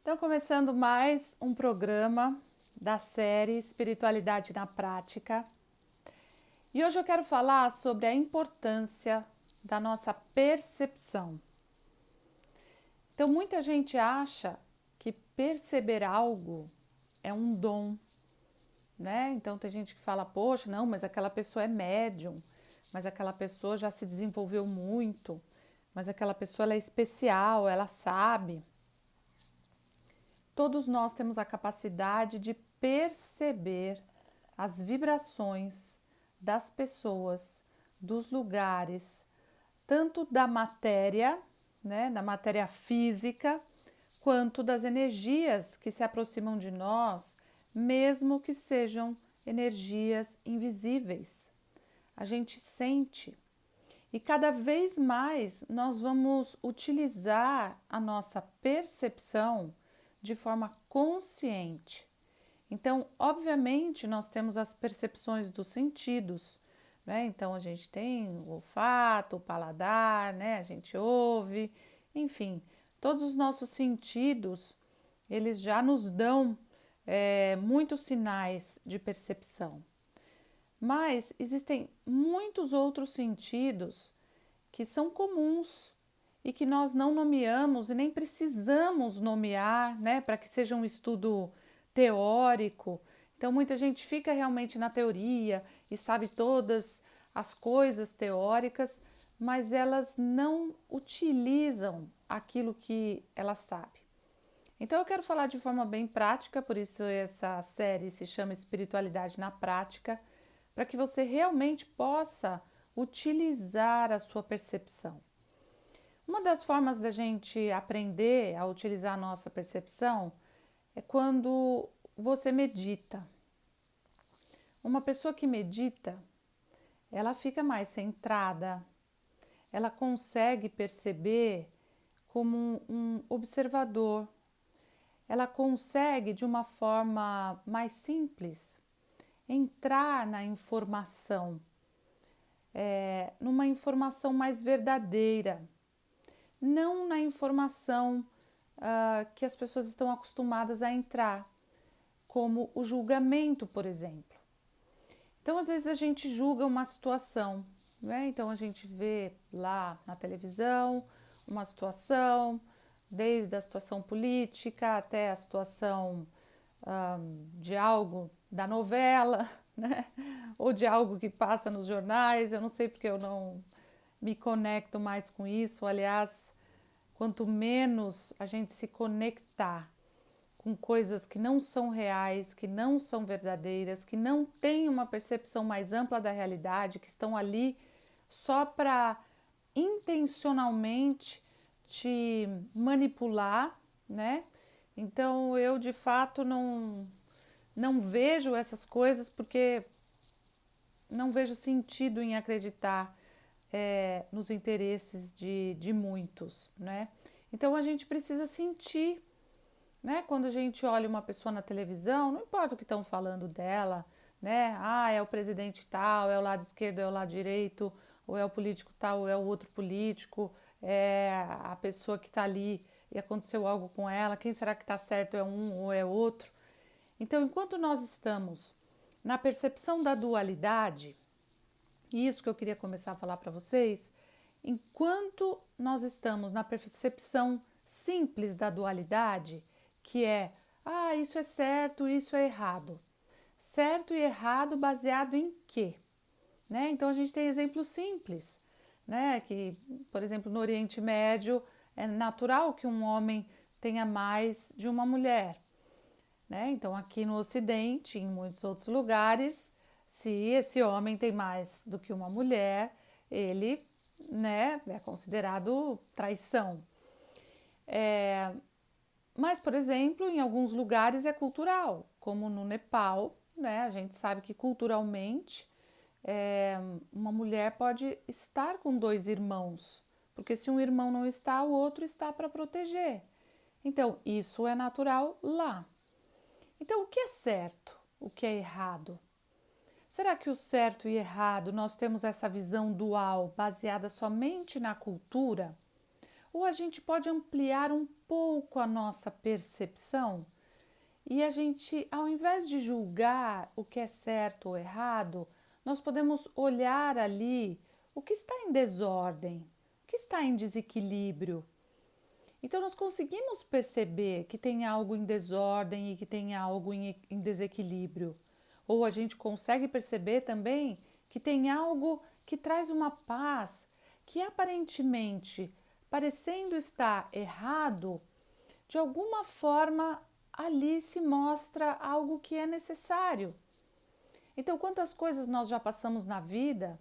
Então, começando mais um programa da série Espiritualidade na Prática. E hoje eu quero falar sobre a importância da nossa percepção. Então, muita gente acha que perceber algo é um dom, né? Então, tem gente que fala, poxa, não, mas aquela pessoa é médium, mas aquela pessoa já se desenvolveu muito, mas aquela pessoa ela é especial, ela sabe. Todos nós temos a capacidade de perceber as vibrações das pessoas, dos lugares, tanto da matéria, né, da matéria física, quanto das energias que se aproximam de nós, mesmo que sejam energias invisíveis. A gente sente. E cada vez mais nós vamos utilizar a nossa percepção de forma consciente. Então, obviamente, nós temos as percepções dos sentidos, né? Então, a gente tem o olfato, o paladar, né? A gente ouve, enfim, todos os nossos sentidos, eles já nos dão muitos sinais de percepção. Mas existem muitos outros sentidos que são comuns e que nós não nomeamos e nem precisamos nomear, né, para que seja um estudo teórico. Então, muita gente fica realmente na teoria e sabe todas as coisas teóricas, mas elas não utilizam aquilo que ela sabe. Então, eu quero falar de forma bem prática, por isso essa série se chama Espiritualidade na Prática, para que você realmente possa utilizar a sua percepção. Uma das formas da gente aprender a utilizar a nossa percepção é quando você medita. Uma pessoa que medita, ela fica mais centrada, ela consegue perceber como um observador, ela consegue de uma forma mais simples entrar na informação, numa informação mais verdadeira, não na informação que as pessoas estão acostumadas a entrar, como o julgamento, por exemplo. Então, às vezes a gente julga uma situação, né? Então a gente vê lá na televisão uma situação, desde a situação política até a situação de algo da novela, né? Ou de algo que passa nos jornais. Eu não sei porque eu não me conecto mais com isso. Aliás, quanto menos a gente se conectar com coisas que não são reais, que não são verdadeiras, que não têm uma percepção mais ampla da realidade, que estão ali só para intencionalmente te manipular, né? Então eu de fato não vejo essas coisas porque não vejo sentido em acreditar nos interesses de muitos, né? Então a gente precisa sentir, né? Quando a gente olha uma pessoa na televisão, não importa o que estão falando dela, né? Ah, é o presidente tal, é o lado esquerdo, é o lado direito, ou é o político tal, ou é o outro político, é a pessoa que está ali e aconteceu algo com ela, quem será que está certo, é um ou é outro? Então, enquanto nós estamos na percepção da dualidade, e isso que eu queria começar a falar para vocês, enquanto nós estamos na percepção simples da dualidade, que é, isso é certo, isso é errado. Certo e errado baseado em quê? Né? Então a gente tem exemplos simples, né? Que, por exemplo, no Oriente Médio é natural que um homem tenha mais de uma mulher. Né? Então, aqui no Ocidente, em muitos outros lugares, se esse homem tem mais do que uma mulher, ele, né, é considerado traição. Mas, por exemplo, em alguns lugares é cultural, como no Nepal, né? A gente sabe que culturalmente uma mulher pode estar com dois irmãos, porque se um irmão não está, o outro está para proteger. Então, isso é natural lá. Então, o que é certo? O que é errado? Será que o certo e errado nós temos essa visão dual baseada somente na cultura? ou a gente pode ampliar um pouco a nossa percepção e a gente, ao invés de julgar o que é certo ou errado, nós podemos olhar ali o que está em desordem, o que está em desequilíbrio. Então, nós conseguimos perceber que tem algo em desordem e que tem algo em desequilíbrio. Ou a gente consegue perceber também que tem algo que traz uma paz que aparentemente, parecendo estar errado, de alguma forma ali se mostra algo que é necessário. Então, quantas coisas nós já passamos na vida?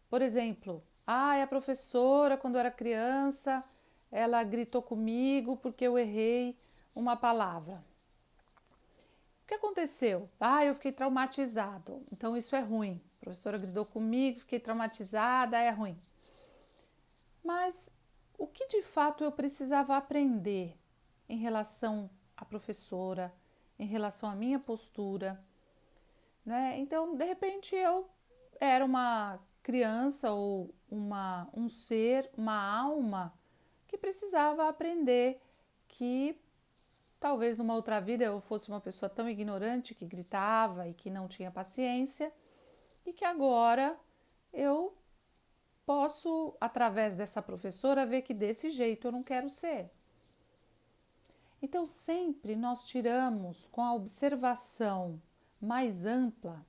Por exemplo, a professora, quando eu era criança, ela gritou comigo porque eu errei uma palavra. O que aconteceu? Eu fiquei traumatizado. Então isso é ruim. A professora gritou comigo, fiquei traumatizada, é ruim. Mas o que de fato eu precisava aprender em relação à professora, em relação à minha postura, né? Então, de repente eu era uma criança ou um ser, uma alma que precisava aprender que talvez numa outra vida eu fosse uma pessoa tão ignorante que gritava e que não tinha paciência e que agora eu posso, através dessa professora, ver que desse jeito eu não quero ser. Então, sempre nós tiramos com a observação mais ampla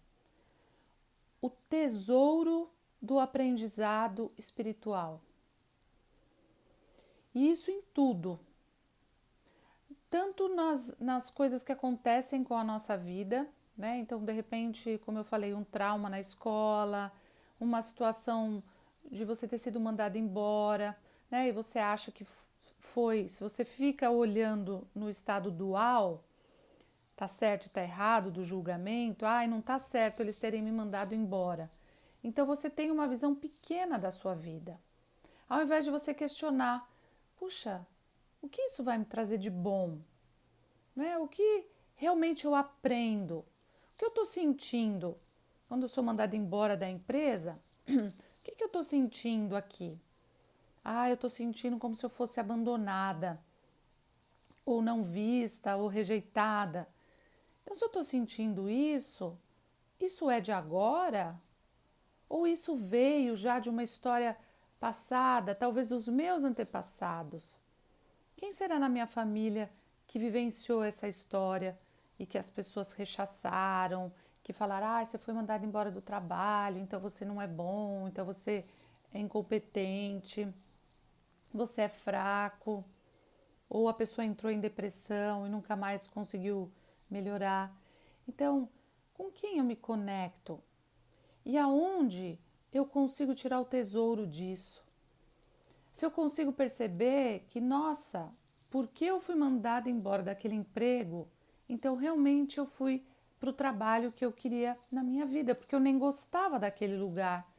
o tesouro do aprendizado espiritual. E isso em tudo. Tanto nas coisas que acontecem com a nossa vida, né? Então, de repente, como eu falei, um trauma na escola, uma situação de você ter sido mandado embora, né? E você acha que foi, se você fica olhando no estado dual, tá certo e tá errado do julgamento, não tá certo eles terem me mandado embora. Então, você tem uma visão pequena da sua vida. Ao invés de você questionar, puxa, o que isso vai me trazer de bom? Né? O que realmente eu aprendo? O que eu estou sentindo quando eu sou mandada embora da empresa? O que eu estou sentindo aqui? Eu estou sentindo como se eu fosse abandonada, ou não vista, ou rejeitada. Então, se eu estou sentindo isso é de agora? Ou isso veio já de uma história passada, talvez dos meus antepassados? Quem será na minha família que vivenciou essa história e que as pessoas rechaçaram, que falaram, você foi mandado embora do trabalho, então você não é bom, então você é incompetente, você é fraco, ou a pessoa entrou em depressão e nunca mais conseguiu melhorar. Então, com quem eu me conecto? E aonde eu consigo tirar o tesouro disso? Se eu consigo perceber que, nossa, porque eu fui mandada embora daquele emprego, então realmente eu fui para o trabalho que eu queria na minha vida, porque eu nem gostava daquele lugar,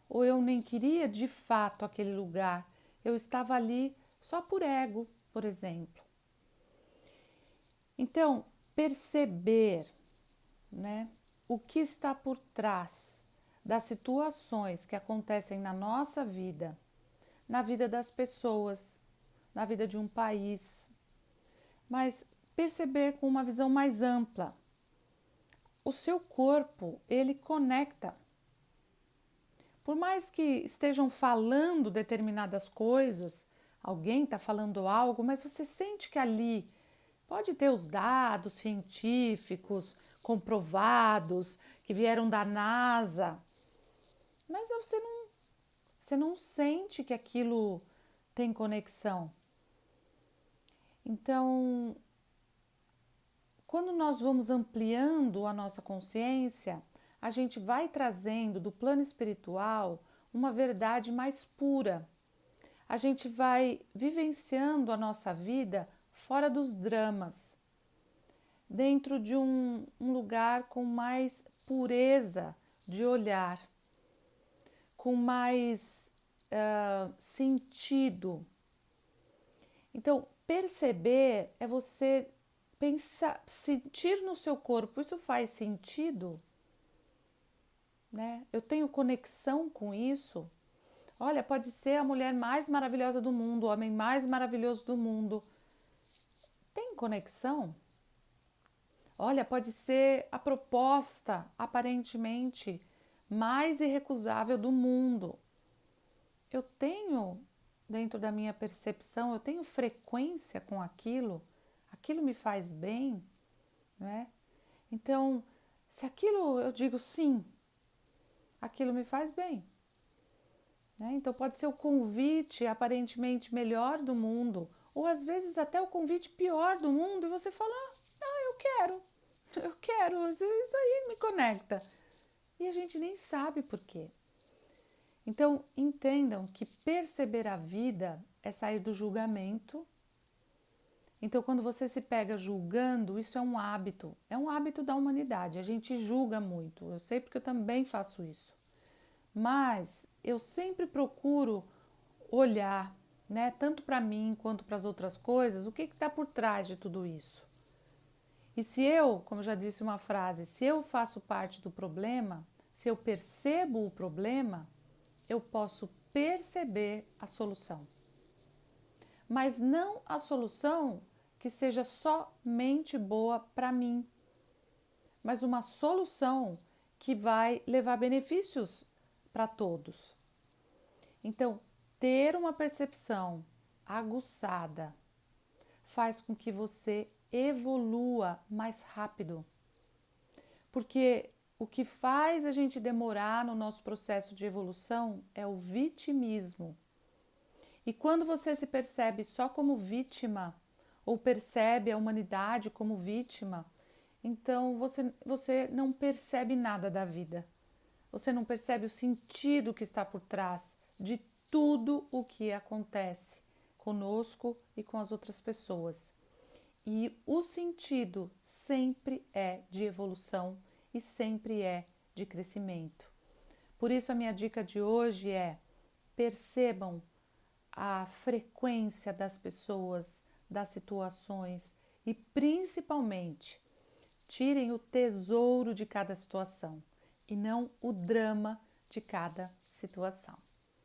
ou eu nem queria de fato aquele lugar, eu estava ali só por ego, por exemplo. Então, perceber, né, o que está por trás das situações que acontecem na nossa vida, na vida das pessoas, na vida de um país, mas perceber com uma visão mais ampla. O seu corpo, ele conecta. Por mais que estejam falando determinadas coisas, alguém está falando algo, mas você sente que ali pode ter os dados científicos comprovados que vieram da NASA, mas você não sente que aquilo tem conexão. Então, quando nós vamos ampliando a nossa consciência, a gente vai trazendo do plano espiritual uma verdade mais pura. A gente vai vivenciando a nossa vida fora dos dramas, dentro de um lugar com mais pureza de olhar, com mais sentido. Então, perceber é você pensar, sentir no seu corpo, isso faz sentido? Né? Eu tenho conexão com isso? Olha, pode ser a mulher mais maravilhosa do mundo, o homem mais maravilhoso do mundo. Tem conexão? Olha, pode ser a proposta aparentemente mais irrecusável do mundo. Eu tenho, dentro da minha percepção, eu tenho frequência com aquilo me faz bem, né? Então, se aquilo eu digo sim, aquilo me faz bem, né? Então, pode ser o convite aparentemente melhor do mundo, ou às vezes até o convite pior do mundo, e você fala: ah, eu quero, isso aí me conecta. E a gente nem sabe por quê. Então, entendam que perceber a vida é sair do julgamento. Então, quando você se pega julgando, isso é um hábito da humanidade. A gente julga muito. Eu sei porque eu também faço isso. Mas eu sempre procuro olhar, né, tanto para mim quanto para as outras coisas, o que está por trás de tudo isso. E se eu, como já disse uma frase, se eu faço parte do problema, se eu percebo o problema, eu posso perceber a solução. Mas não a solução que seja somente boa para mim, mas uma solução que vai levar benefícios para todos. Então, ter uma percepção aguçada faz com que você evolua mais rápido. Porque o que faz a gente demorar no nosso processo de evolução é o vitimismo. E quando você se percebe só como vítima, ou percebe a humanidade como vítima, então você não percebe nada da vida. Você não percebe o sentido que está por trás de tudo o que acontece conosco e com as outras pessoas. E o sentido sempre é de evolução e sempre é de crescimento. Por isso, a minha dica de hoje é: percebam a frequência das pessoas, das situações e, principalmente, tirem o tesouro de cada situação e não o drama de cada situação.